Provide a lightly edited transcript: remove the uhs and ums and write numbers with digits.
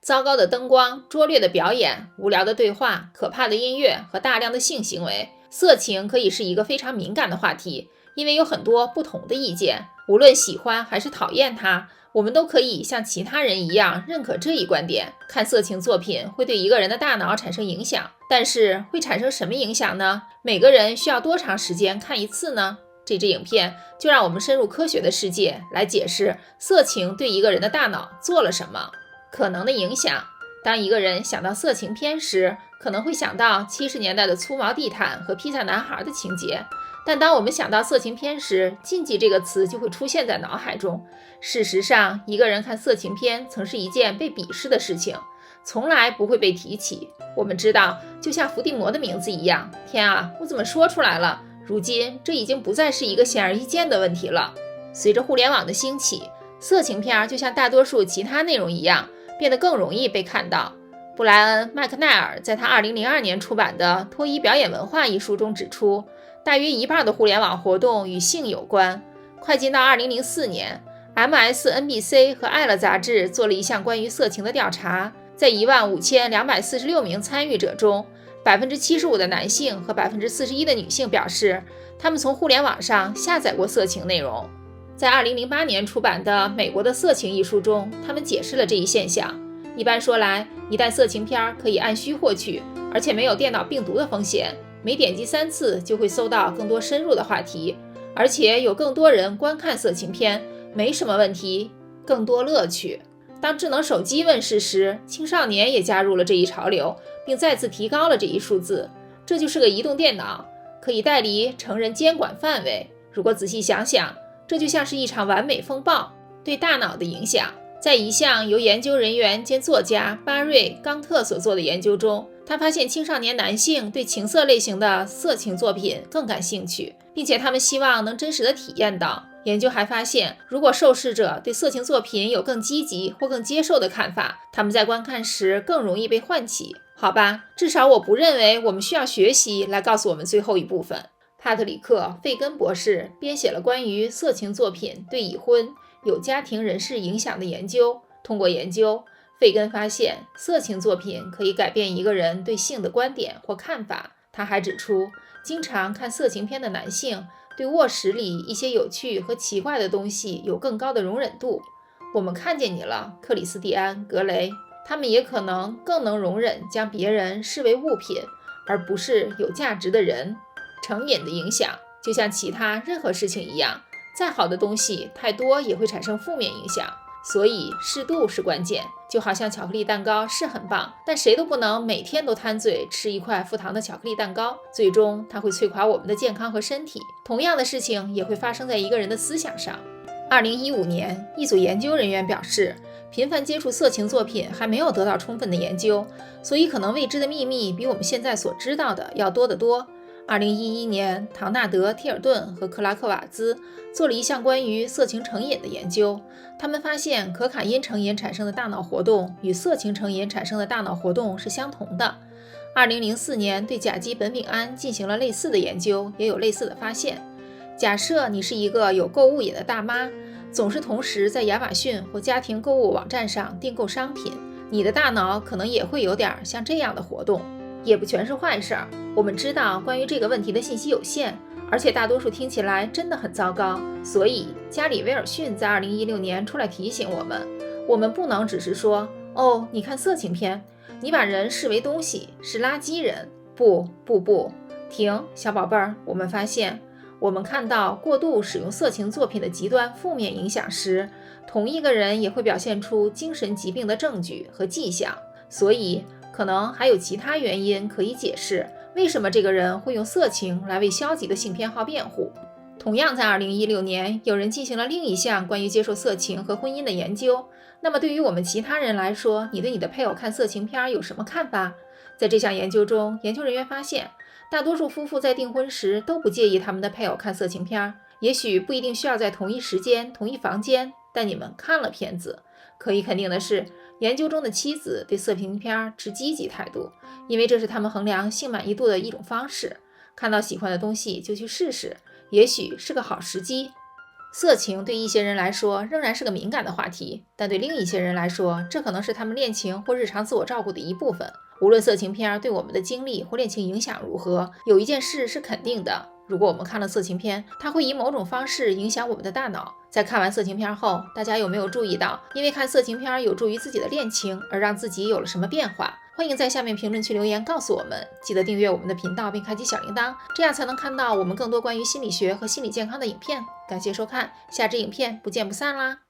糟糕的灯光、拙劣的表演、无聊的对话、可怕的音乐和大量的性行为。色情可以是一个非常敏感的话题，因为有很多不同的意见，无论喜欢还是讨厌它，我们都可以像其他人一样认可这一观点。看色情作品会对一个人的大脑产生影响，但是会产生什么影响呢？每个人需要多长时间看一次呢？这支影片就让我们深入科学的世界来解释色情对一个人的大脑做了什么。可能的影响，当一个人想到色情片时，可能会想到70年代的粗毛地毯和披萨男孩的情节，但当我们想到色情片时，禁忌这个词就会出现在脑海中。事实上，一个人看色情片曾是一件被鄙视的事情，从来不会被提起。我们知道，就像伏地魔的名字一样，天啊，我怎么说出来了？如今这已经不再是一个显而易见的问题了。随着互联网的兴起，色情片就像大多数其他内容一样，变得更容易被看到。布莱恩·麦克奈尔在他2002年出版的《脱衣表演文化》一书中指出，大约一半的互联网活动与性有关。快进到2004年，MSNBC 和爱乐杂志做了一项关于色情的调查，在15246名参与者中，75%的男性和41%的女性表示，他们从互联网上下载过色情内容。在2008年出版的《美国的色情》一书中，他们解释了这一现象。一般说来，一旦色情片可以按需获取，而且没有电脑病毒的风险，每点击3次就会搜到更多深入的话题，而且有更多人观看色情片，没什么问题，更多乐趣。当智能手机问世时，青少年也加入了这一潮流，并再次提高了这一数字。这就是个移动电脑，可以带离成人监管范围。如果仔细想想，这就像是一场完美风暴对大脑的影响。在一项由研究人员兼作家巴瑞·冈特所做的研究中，他发现青少年男性对情色类型的色情作品更感兴趣，并且他们希望能真实的体验到。研究还发现，如果受试者对色情作品有更积极或更接受的看法，他们在观看时更容易被唤起。好吧，至少我不认为我们需要学习来告诉我们最后一部分。帕特里克·费根博士编写了关于色情作品对已婚有家庭人士影响的研究。通过研究，费根发现色情作品可以改变一个人对性的观点或看法。他还指出，经常看色情片的男性对卧室里一些有趣和奇怪的东西有更高的容忍度。我们看见你了，克里斯蒂安·格雷。他们也可能更能容忍将别人视为物品，而不是有价值的人。成瘾的影响就像其他任何事情一样，再好的东西太多也会产生负面影响，所以适度是关键。就好像巧克力蛋糕是很棒，但谁都不能每天都贪嘴吃一块负糖的巧克力蛋糕，最终它会摧垮我们的健康和身体。同样的事情也会发生在一个人的思想上。2015年，一组研究人员表示，频繁接触色情作品还没有得到充分的研究，所以可能未知的秘密比我们现在所知道的要多得多。2011年，唐纳德·提尔顿和克拉克瓦兹做了一项关于色情成瘾的研究。他们发现可卡因成瘾产生的大脑活动与色情成瘾产生的大脑活动是相同的。2004年，对甲基苯丙胺进行了类似的研究，也有类似的发现。假设你是一个有购物瘾的大妈，总是同时在亚马逊或家庭购物网站上订购商品，你的大脑可能也会有点像这样的活动。也不全是坏事儿。我们知道关于这个问题的信息有限，而且大多数听起来真的很糟糕。所以加里·威尔逊在2016年出来提醒我们不能只是说，哦，你看色情片，你把人视为东西，是垃圾人。不，停，小宝贝儿，我们发现，我们看到过度使用色情作品的极端负面影响时，同一个人也会表现出精神疾病的证据和迹象。所以可能还有其他原因可以解释为什么这个人会用色情来为消极的性偏好辩护。同样在2016年，有人进行了另一项关于接受色情和婚姻的研究。那么对于我们其他人来说，你对你的配偶看色情片有什么看法？在这项研究中，研究人员发现，大多数夫妇在订婚时都不介意他们的配偶看色情片，也许不一定需要在同一时间、同一房间，但你们看了片子。可以肯定的是，研究中的妻子对色情片持积极态度，因为这是他们衡量性满意度的一种方式。看到喜欢的东西就去试试，也许是个好时机。色情对一些人来说仍然是个敏感的话题，但对另一些人来说，这可能是他们恋情或日常自我照顾的一部分。无论色情片对我们的经历或恋情影响如何，有一件事是肯定的，如果我们看了色情片，它会以某种方式影响我们的大脑。在看完色情片后，大家有没有注意到，因为看色情片有助于自己的恋情，而让自己有了什么变化？欢迎在下面评论区留言告诉我们，记得订阅我们的频道并开启小铃铛，这样才能看到我们更多关于心理学和心理健康的影片。感谢收看，下支影片不见不散啦！